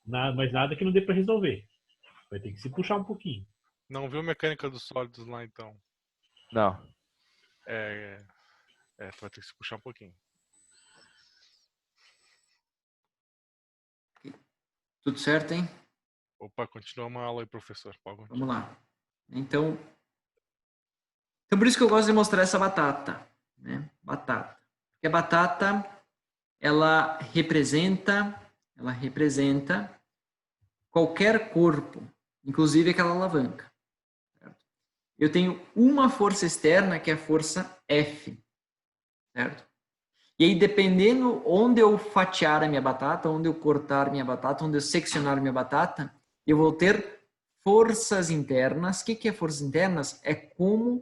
Mas nada que não dê para resolver. Vai ter que se puxar um pouquinho. Não viu mecânica dos sólidos lá, então? Não. Tu vai ter que se puxar um pouquinho. Tudo certo, hein? Opa, continua uma aula aí, professor. Vamos lá. Então, por isso que eu gosto de mostrar essa batata, né? Batata. Porque a batata, ela representa qualquer corpo, inclusive aquela alavanca. Certo? Eu tenho uma força externa, que é a força F, certo? E aí, dependendo onde eu fatiar a minha batata, onde eu cortar minha batata, onde eu seccionar minha batata, eu vou ter forças internas. O que é forças internas? É como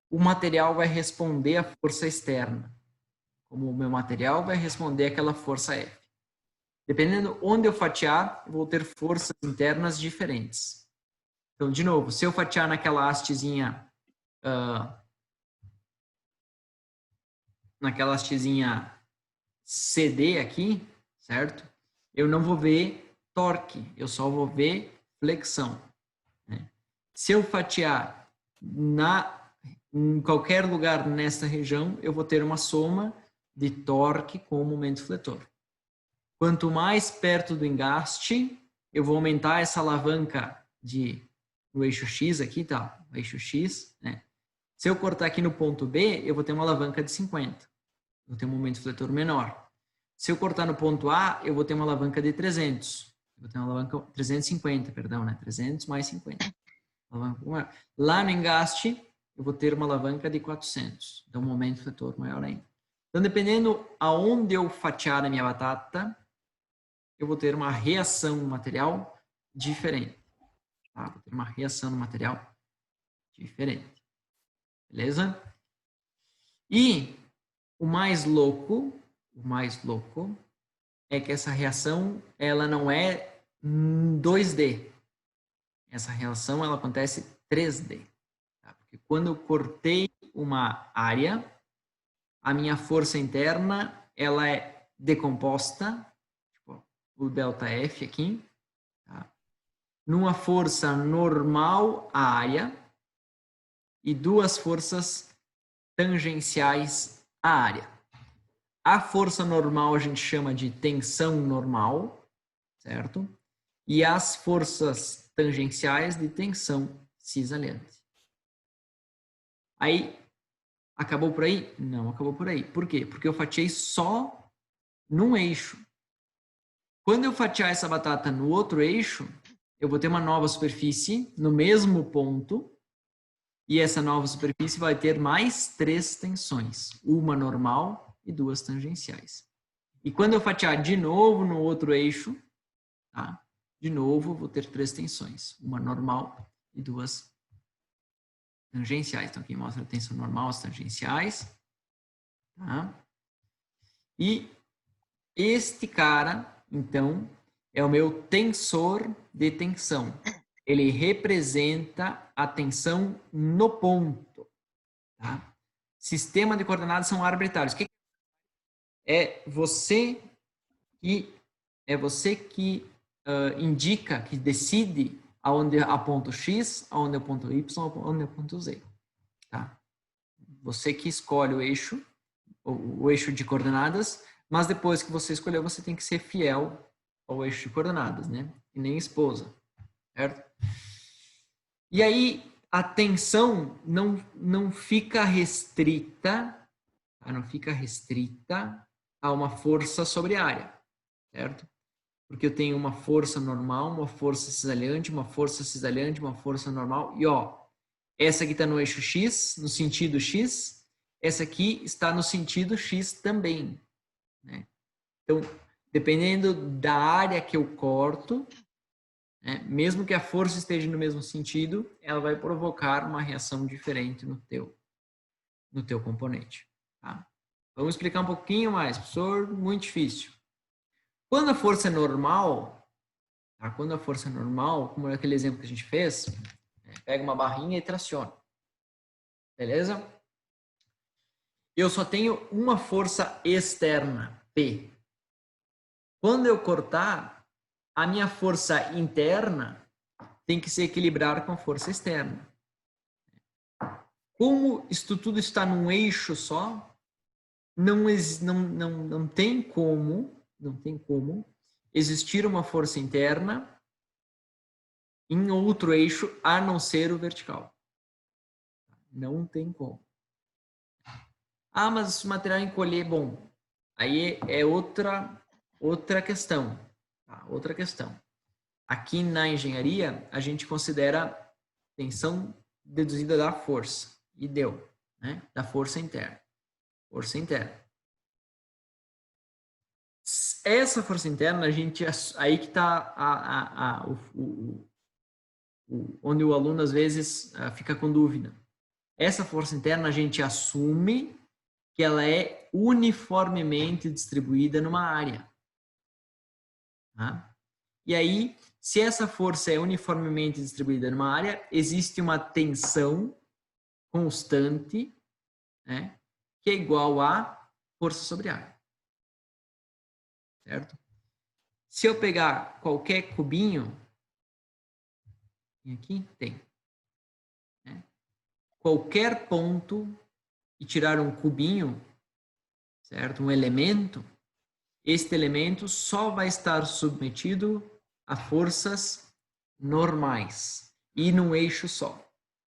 o material vai responder à força externa. Como o meu material vai responder àquela força F. Dependendo onde eu fatiar, eu vou ter forças internas diferentes. Então, de novo, se eu fatiar naquela hastezinha CD aqui, certo? Eu não vou ver torque, eu só vou ver flexão. Né? Se eu fatiar em qualquer lugar nesta região, eu vou ter uma soma de torque com o momento fletor. Quanto mais perto do engaste, eu vou aumentar essa alavanca no eixo X aqui, tá? O eixo X, né? Se eu cortar aqui no ponto B, eu vou ter uma alavanca de 50. Vou ter um momento fletor menor. Se eu cortar no ponto A, eu vou ter uma alavanca de 300. Eu vou ter uma alavanca 350, perdão, né? 300 mais 50. Lá no engaste, eu vou ter uma alavanca de 400. Então, um momento fletor maior ainda. Então, dependendo aonde eu fatiar a minha batata, eu vou ter uma reação no material diferente. Tá? Vou ter uma reação no material diferente. Beleza? E o mais louco é que essa reação, ela não é 2D. Essa reação, ela acontece 3D. Tá? Porque quando eu cortei uma área, a minha força interna, ela é decomposta, tipo, o ΔF aqui, tá? Numa força normal à área e duas forças tangenciais à área. A força normal a gente chama de tensão normal, certo? E as forças tangenciais de tensão cisalhante. Aí, acabou por aí? Não acabou por aí. Por quê? Porque eu fatiei só num eixo. Quando eu fatiar essa batata no outro eixo, eu vou ter uma nova superfície no mesmo ponto, e essa nova superfície vai ter mais 3 tensões, uma normal e 2 tangenciais. E quando eu fatiar de novo no outro eixo, tá? De novo, vou ter 3 tensões, uma normal e 2 tangenciais. Então, aqui mostra a tensão normal, as tangenciais. Tá? E este cara, então, é o meu tensor de tensão. Ele representa a tensão no ponto. Tá? Sistema de coordenadas são arbitrários. O que é você que indica, que decide aonde é ponto X, aonde é ponto Y, aonde é ponto Z. Tá? Você que escolhe o eixo de coordenadas, mas depois que você escolheu, você tem que ser fiel ao eixo de coordenadas, né? E nem esposa, certo? E aí, a tensão não fica restrita, tá? Não fica restrita a uma força sobre a área, certo? Porque eu tenho uma força normal, uma força cisalhante, uma força cisalhante, uma força normal. E ó, essa aqui está no eixo X, no sentido X. Essa aqui está no sentido X também. Né? Então, dependendo da área que eu corto, né, mesmo que a força esteja no mesmo sentido, ela vai provocar uma reação diferente no teu componente. Tá? Vamos explicar um pouquinho mais, professor. Muito difícil. Quando a força é normal, tá? Quando a força é normal, como é aquele exemplo que a gente fez, pega uma barrinha e traciona. Beleza? Eu só tenho uma força externa, P. Quando eu cortar, a minha força interna tem que se equilibrar com a força externa. Como isto tudo está num eixo só, não tem como existir uma força interna em outro eixo a não ser o vertical. Não tem como. Ah, mas o material encolher, bom, aí é outra questão. Tá? Outra questão. Aqui na engenharia, a gente considera tensão deduzida da força. E deu, né? Da força interna. Força interna. Essa força interna, a gente, aí que está onde o aluno às vezes fica com dúvida. Essa força interna a gente assume que ela é uniformemente distribuída numa área. Tá? E aí, se essa força é uniformemente distribuída numa área, existe uma tensão constante, né, que é igual a força sobre área. Certo? Se eu pegar qualquer cubinho, aqui tem, né, qualquer ponto e tirar um cubinho, certo? Um elemento, este elemento só vai estar submetido a forças normais e num eixo só.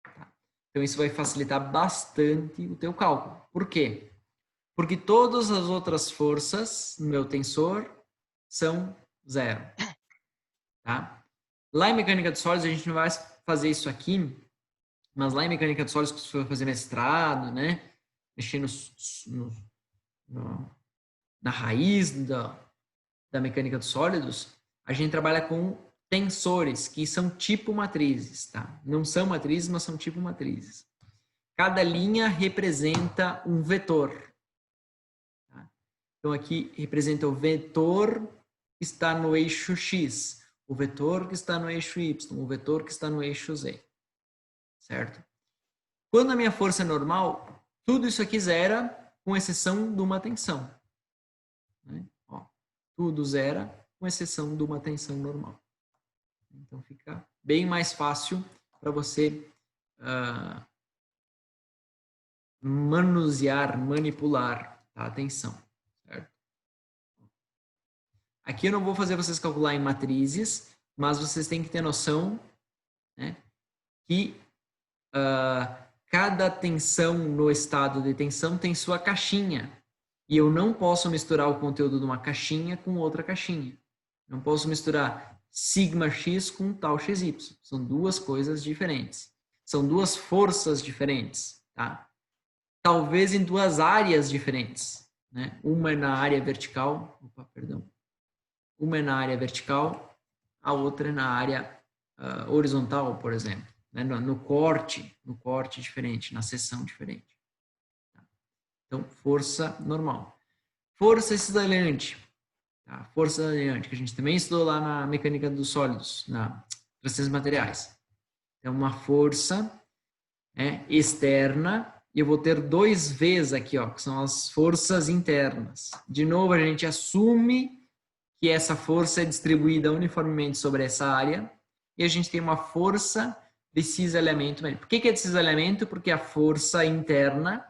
Tá? Então isso vai facilitar bastante o teu cálculo. Por quê? Porque todas as outras forças no meu tensor são zero. Tá? Lá em mecânica de sólidos a gente não vai fazer isso aqui, mas lá em mecânica de sólidos, se você for fazer mestrado, né, mexer na raiz da mecânica dos sólidos, a gente trabalha com tensores, que são tipo matrizes, tá? Não são matrizes, mas são tipo matrizes. Cada linha representa um vetor. Tá? Então, aqui representa o vetor que está no eixo X, o vetor que está no eixo Y, o vetor que está no eixo Z. Certo? Quando a minha força é normal, tudo isso aqui zera, com exceção de uma tensão. Né? Ó, tudo zera, com exceção de uma tensão normal. Então fica bem mais fácil para você manusear, manipular a tensão. Certo? Aqui eu não vou fazer vocês calcular em matrizes, mas vocês têm que ter noção, né, que cada tensão no estado de tensão tem sua caixinha. E eu não posso misturar o conteúdo de uma caixinha com outra caixinha. Não posso misturar sigma x com tal xy. São duas coisas diferentes. São duas forças diferentes. Tá? Talvez em duas áreas diferentes. Né? Uma é na área vertical. Uma é na área vertical, a outra é na área horizontal, por exemplo. Né? No corte diferente, na seção diferente. Então, força normal. Força cisalhante. Tá? Força cisalhante, que a gente também estudou lá na mecânica dos sólidos, na transições materiais. É uma força externa, e eu vou ter dois V's aqui, ó, que são as forças internas. De novo, a gente assume que essa força é distribuída uniformemente sobre essa área, e a gente tem uma força de cisalhamento. Por que é de cisalhamento? Porque a força interna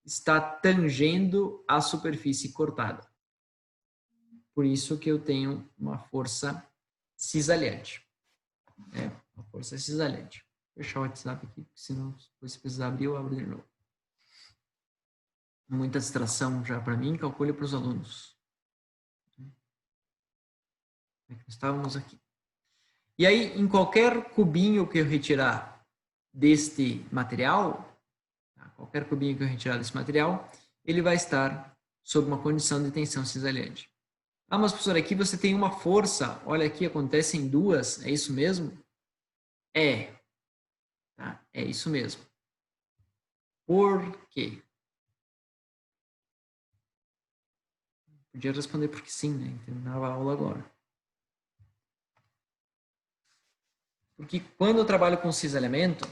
está tangendo a superfície cortada. Por isso que eu tenho uma força cisalhante. Uma força cisalhante. Vou fechar o WhatsApp aqui, porque senão, se precisar abrir, eu abro de novo. Muita distração já para mim, calcule para os alunos. Estávamos aqui. E aí, em qualquer cubinho que eu retirar deste material, qualquer cubinho que eu retirar desse material, ele vai estar sob uma condição de tensão cisalhante. Ah, mas professor, aqui você tem uma força, olha aqui, acontecem duas, é isso mesmo? É. Tá? É isso mesmo. Por quê? Podia responder porque sim, né? Terminava a aula agora. Porque quando eu trabalho com cisalhamento,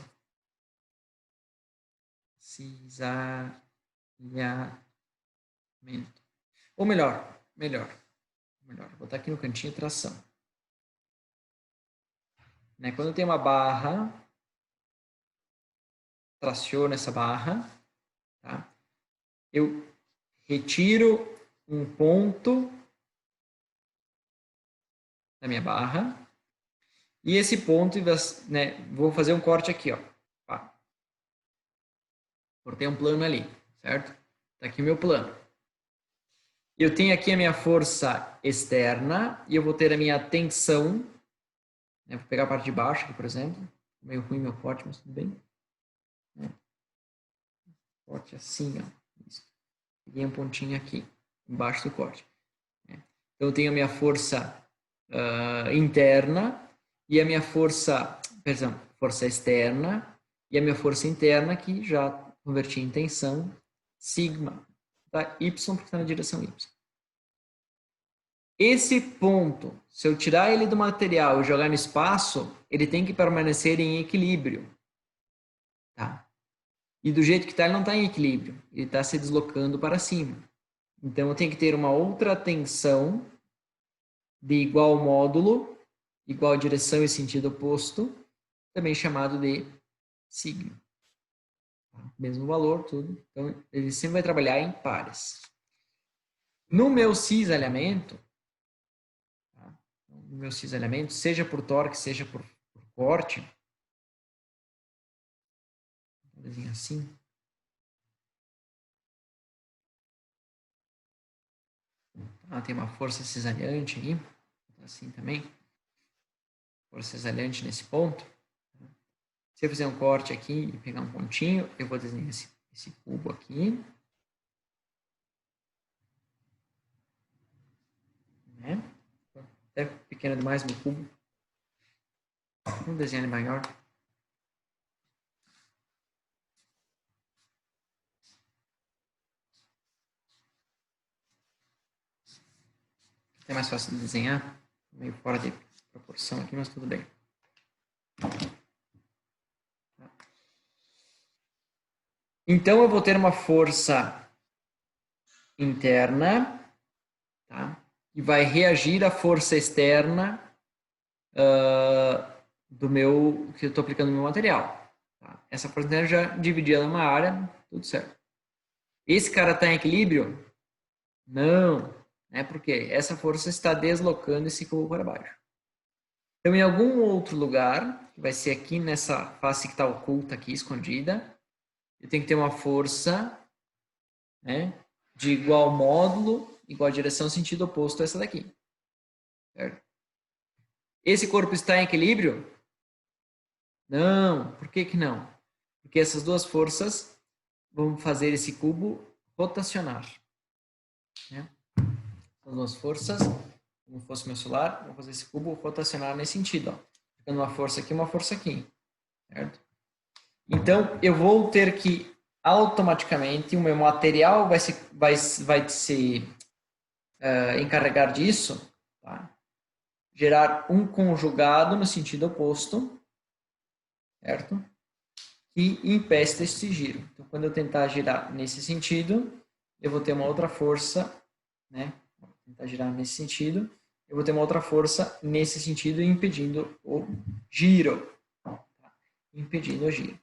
ou melhor, melhor, vou botar aqui no cantinho tração. Né? Quando eu tenho uma barra, traciono essa barra, tá? Eu retiro um ponto da minha barra e esse ponto, né, vou fazer um corte aqui, ó. Pá. Cortei um plano ali, certo? Tá aqui o meu plano. Eu tenho aqui a minha força externa e eu vou ter a minha tensão. Né? Vou pegar a parte de baixo aqui, por exemplo. Meio ruim meu corte, mas tudo bem. Corte assim, ó. Isso. Peguei um pontinho aqui, embaixo do corte. Então, eu tenho a minha força interna e a minha força externa e a minha força interna que já converti em tensão, sigma, tá? Y, porque está na direção Y. Esse ponto, se eu tirar ele do material e jogar no espaço, ele tem que permanecer em equilíbrio. Tá? E do jeito que está, ele não está em equilíbrio. Ele está se deslocando para cima. Então, eu tenho que ter uma outra tensão de igual módulo, igual direção e sentido oposto, também chamado de sigma. Mesmo valor, tudo. Então, ele sempre vai trabalhar em pares. No meu cisalhamento, seja por torque, seja por corte, vou desenhar assim. Tem uma força cisalhante aí, assim também. Força cisalhante nesse ponto. Se eu fizer um corte aqui e pegar um pontinho, eu vou desenhar esse cubo aqui. Né? Até pequeno demais meu cubo. Vamos desenhar ele maior. É mais fácil de desenhar. Meio fora de proporção aqui, mas tudo bem. Então, eu vou ter uma força interna, tá? Que vai reagir à força externa que eu estou aplicando no meu material. Tá? Essa força interna já dividi ela numa área, tudo certo. Esse cara está em equilíbrio? Não, né? Porque essa força está deslocando esse cubo para baixo. Então, em algum outro lugar, que vai ser aqui nessa face que está oculta aqui, escondida, eu tenho que ter uma força, né, de igual módulo, igual direção, sentido oposto a essa daqui. Certo? Esse corpo está em equilíbrio? Não. Por que que não? Porque essas duas forças vão fazer esse cubo rotacionar. Né? As duas forças, como fosse meu celular, vão fazer esse cubo rotacionar nesse sentido. Ó. Ficando uma força aqui, certo? Então, eu vou ter que automaticamente, o meu material vai se encarregar disso, tá? Gerar um conjugado no sentido oposto, certo? Que impeça esse giro. Então, quando eu tentar girar nesse sentido, eu vou ter uma outra força, né? Vou tentar girar nesse sentido, eu vou ter uma outra força nesse sentido, impedindo o giro. Tá? Impedindo o giro.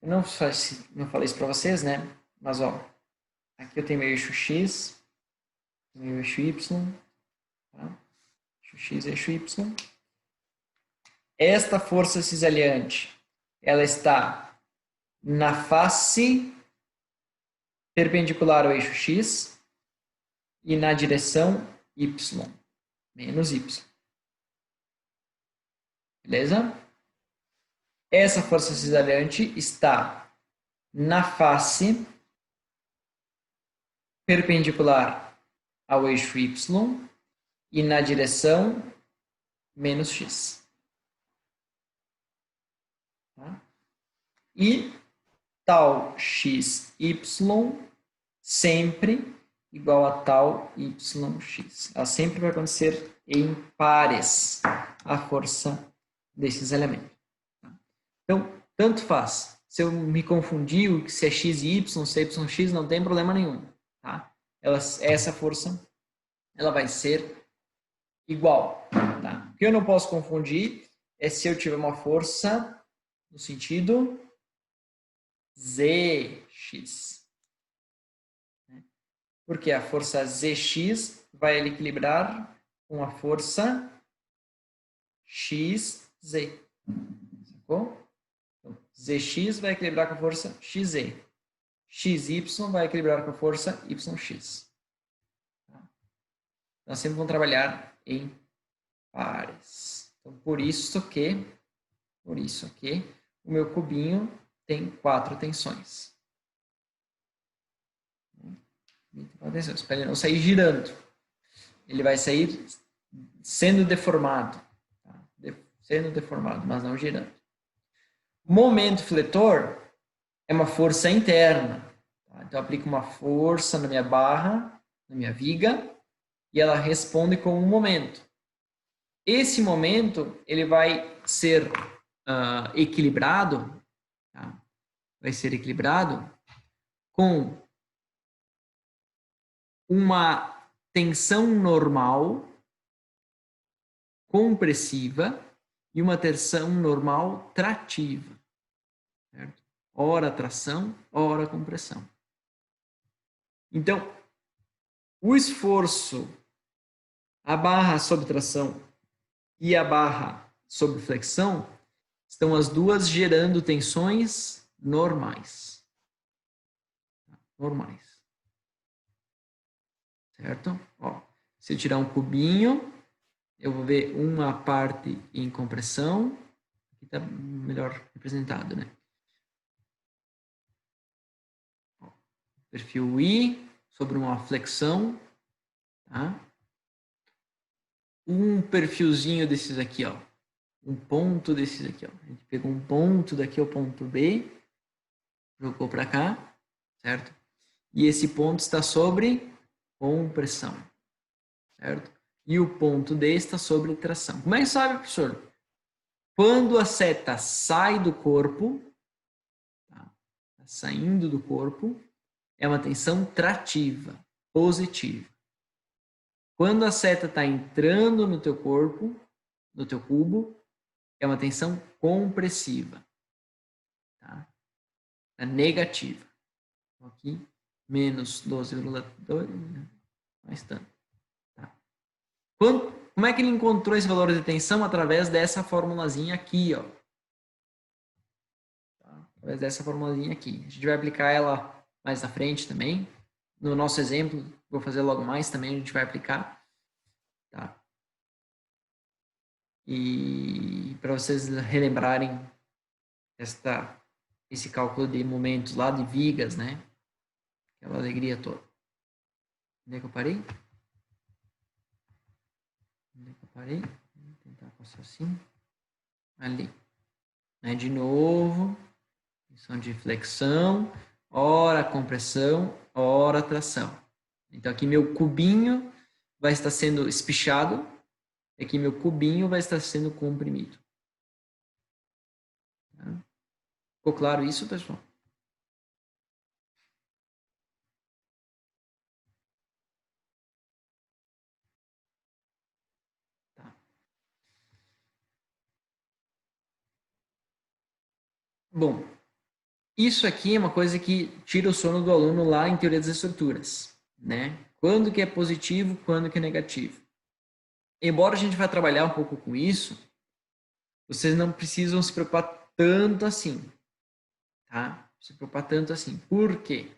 Eu não falei isso para vocês, né? Mas, ó, aqui eu tenho meu eixo X, meu eixo Y, tá? Eixo X, eixo Y. Esta força cisalhante, ela está na face perpendicular ao eixo X e na direção Y, menos Y. Beleza? Essa força cisalhante está na face perpendicular ao eixo Y e na direção menos X. Tá? E tal XY sempre igual a tal YX. Ela sempre vai acontecer em pares, a força desses elementos. Então, tanto faz. Se eu me confundir, se é x e y, se é yx, não tem problema nenhum. Tá? Essa força ela vai ser igual. Tá? O que eu não posso confundir é se eu tiver uma força no sentido ZX. Porque a força ZX vai equilibrar com a força XZ. Sacou? Então, ZX vai equilibrar com a força XZ. XY vai equilibrar com a força YX. Nós sempre vamos trabalhar em pares. Então, por isso que o meu cubinho tem 4 tensões. Para ele não sair girando. Ele vai sair sendo deformado. Tá? Sendo deformado, mas não girando. Momento fletor é uma força interna. Tá? Então, eu aplico uma força na minha barra, na minha viga, e ela responde com um momento. Esse momento, ele vai ser equilibrado, tá? Vai ser equilibrado com uma tensão normal, compressiva, e uma tensão normal trativa. Certo? Ora tração, ora compressão. Então, o esforço, a barra sob tração e a barra sob flexão, estão as duas gerando tensões normais. Normais. Certo? Ó, se eu tirar um cubinho, eu vou ver uma parte em compressão. Aqui está melhor representado, né? Ó, perfil I sobre uma flexão. Tá? Um perfilzinho desses aqui, ó. Um ponto desses aqui, ó. A gente pegou um ponto daqui ao ponto B, jogou para cá, certo? E esse ponto está sobre compressão, certo? E o ponto D está sobre tração. Como é que sabe, professor? Quando a seta sai do corpo, tá? Tá saindo do corpo, é uma tensão trativa, positiva. Quando a seta está entrando no teu corpo, no teu cubo, é uma tensão compressiva, tá? É negativa. Aqui, menos 12,2, mais tanto. Tá? Como é que ele encontrou esse valor de tensão? Através dessa formulazinha aqui, ó. Tá? Através dessa formulazinha aqui. A gente vai aplicar ela mais à frente também. No nosso exemplo, vou fazer logo mais também, a gente vai aplicar. Tá? E para vocês relembrarem esse cálculo de momentos lá de vigas, né? Aquela alegria toda. Onde é que eu parei? Vou tentar passar assim. Ali. Né? De novo. Tensão de flexão. Ora compressão. Ora tração. Então aqui meu cubinho vai estar sendo espichado. Aqui meu cubinho vai estar sendo comprimido. Tá? Ficou claro isso, pessoal? Tá. Bom, isso aqui é uma coisa que tira o sono do aluno lá em teoria das estruturas, né? Quando que é positivo, quando que é negativo. Embora a gente vá trabalhar um pouco com isso, vocês não precisam se preocupar tanto assim, tá? Se preocupar tanto assim. Por quê?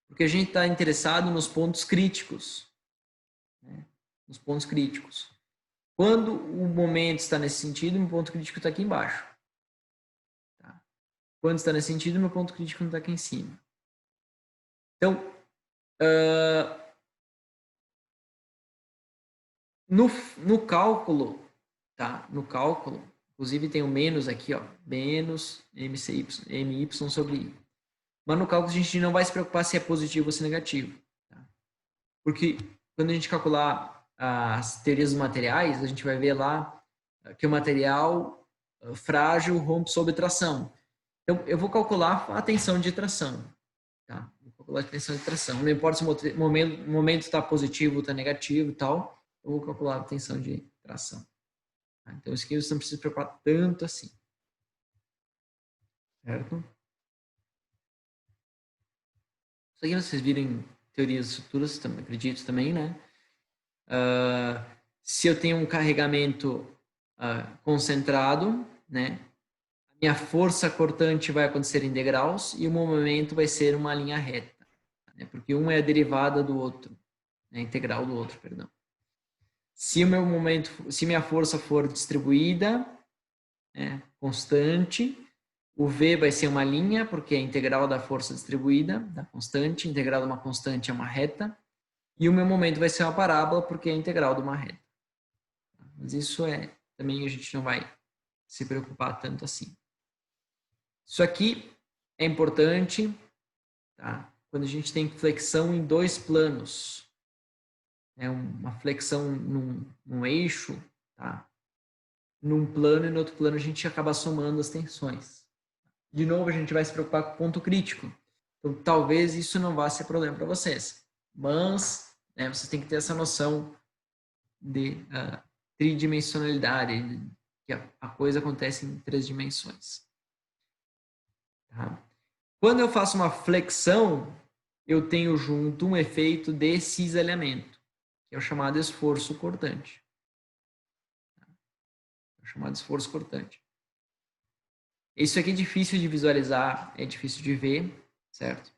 Porque a gente está interessado nos pontos críticos, né? Nos pontos críticos. Quando o momento está nesse sentido, o ponto crítico está aqui embaixo. Tá? Quando está nesse sentido, meu ponto crítico não está aqui em cima. Então, no cálculo, tá? No cálculo, inclusive tem o menos aqui, ó, menos MY sobre I. Mas no cálculo a gente não vai se preocupar se é positivo ou se é negativo. Tá? Porque quando a gente calcular as teorias dos materiais, a gente vai ver lá que o material frágil rompe sob tração. Então, eu vou calcular a tensão de tração. Tá? Vou calcular a tensão de tração. Não importa se o momento está positivo ou está negativo e tal, eu vou calcular a tensão de tração. Tá? Então, isso aqui você não precisa se preocupar tanto assim. Certo? Isso aqui vocês viram em teorias estruturas, acredito também, né? Se eu tenho um carregamento concentrado, né? A minha força cortante vai acontecer em degraus e o movimento vai ser uma linha reta, né? Porque um é a derivada do outro, né? Integral do outro, perdão. Se minha força for distribuída, né? Constante, o V vai ser uma linha, porque é a integral da força distribuída, da constante. A integral de uma constante é uma reta. E o meu momento vai ser uma parábola, porque é a integral de uma reta. Mas isso também a gente não vai se preocupar tanto assim. Isso aqui é importante, tá? Quando a gente tem flexão em dois planos. Uma flexão num eixo, tá? Num plano e no outro plano a gente acaba somando as tensões. De novo, a gente vai se preocupar com o ponto crítico. Então, talvez isso não vá ser problema para vocês. Mas, né, vocês têm que ter essa noção de tridimensionalidade, que a coisa acontece em 3 dimensões. Tá? Quando eu faço uma flexão, eu tenho junto um efeito de cisalhamento, que é o chamado esforço cortante. É o chamado esforço cortante. Isso aqui é difícil de visualizar, é difícil de ver, certo?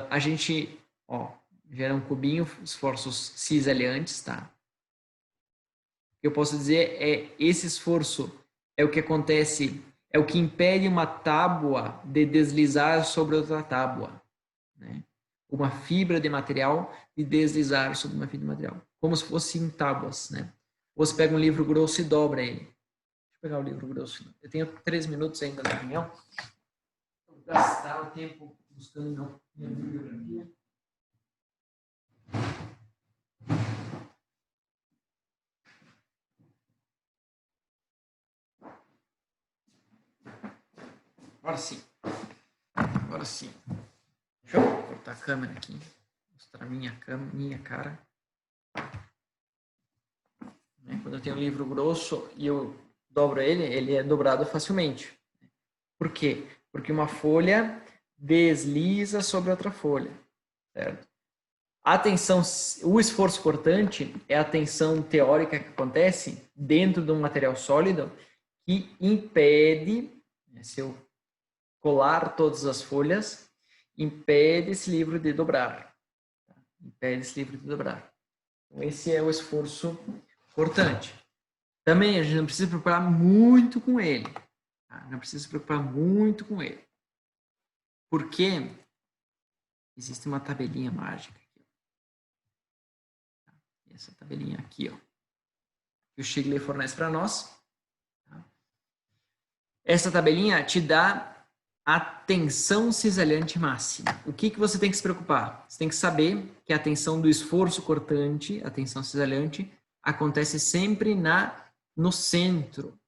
A gente, gera um cubinho, esforços cisalhantes, tá? O que eu posso dizer esse esforço é o que acontece, é o que impede uma tábua de deslizar sobre outra tábua, né? Uma fibra de material de deslizar sobre uma fibra de material, como se fossem tábuas, né? Ou você pega um livro grosso e dobra ele. Deixa eu pegar o livro grosso. Eu tenho 3 minutos ainda na reunião. Vou gastar o tempo buscando minha bibliografia. Agora sim. Agora sim. Deixa eu cortar a câmera aqui. Mostrar minha cara. Quando eu tenho um livro grosso e eu dobro ele é dobrado facilmente. Por quê? Porque uma folha desliza sobre outra folha, certo? A tensão, o esforço cortante é a tensão teórica que acontece dentro de um material sólido que impede, se eu colar todas as folhas, impede esse livro de dobrar. Impede esse livro de dobrar. Então, esse é o esforço cortante. Também a gente não precisa se preocupar muito com ele. Tá? Não precisa se preocupar muito com ele. Porque existe uma tabelinha mágica. Aqui. Essa tabelinha aqui, que o Stiglitz fornece para nós. Tá? Essa tabelinha te dá a tensão cisalhante máxima. O que você tem que se preocupar? Você tem que saber que a tensão do esforço cortante, a tensão cisalhante, acontece sempre no centro,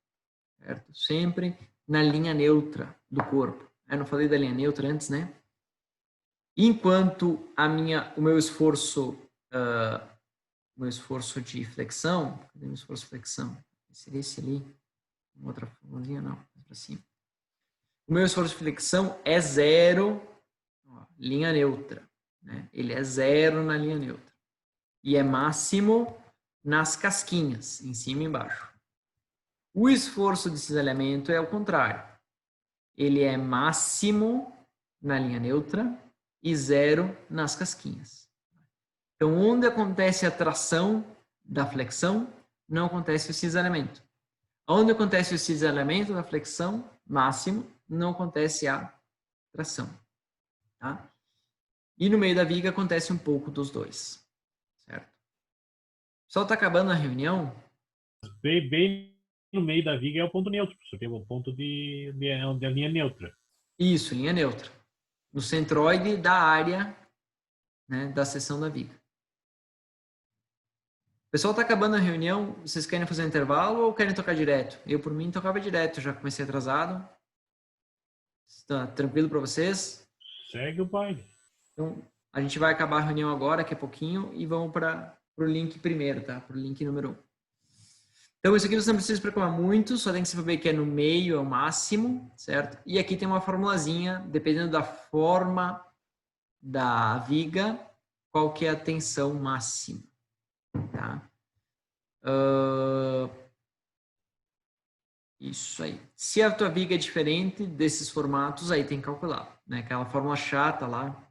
certo? Sempre na linha neutra do corpo. Eu não falei da linha neutra antes, né? Enquanto o meu esforço de flexão, cadê meu esforço de flexão? Seria esse ali? Uma outra formazinha, não, para cima. O meu esforço de flexão é 0, linha neutra, né? Ele é 0 na linha neutra. E é máximo nas casquinhas, em cima e embaixo. O esforço de cisalhamento é o contrário. Ele é máximo na linha neutra e 0 nas casquinhas. Então, onde acontece a tração da flexão, não acontece o cisalhamento. Onde acontece o cisalhamento da flexão, máximo, não acontece a tração. Tá? E no meio da viga acontece um pouco dos dois. Certo? O pessoal está acabando a reunião. Bem no meio da viga é o ponto neutro. Você tem o ponto de a linha neutra. Isso, linha neutra. No centroide da área, né, da seção da viga. O pessoal está acabando a reunião. Vocês querem fazer um intervalo ou querem tocar direto? Eu, por mim, tocava direto. Já comecei atrasado. Está tranquilo para vocês? Segue o baile. Então, a gente vai acabar a reunião agora, daqui a pouquinho, e vamos para o link primeiro, tá? Para o link número 1. Então, isso aqui você não precisa se preocupar muito, só tem que saber que é no meio, é o máximo, certo? E aqui tem uma formulazinha, dependendo da forma da viga, qual que é a tensão máxima, tá? Isso aí. Se a tua viga é diferente desses formatos, aí tem que calcular, né? Aquela fórmula chata lá,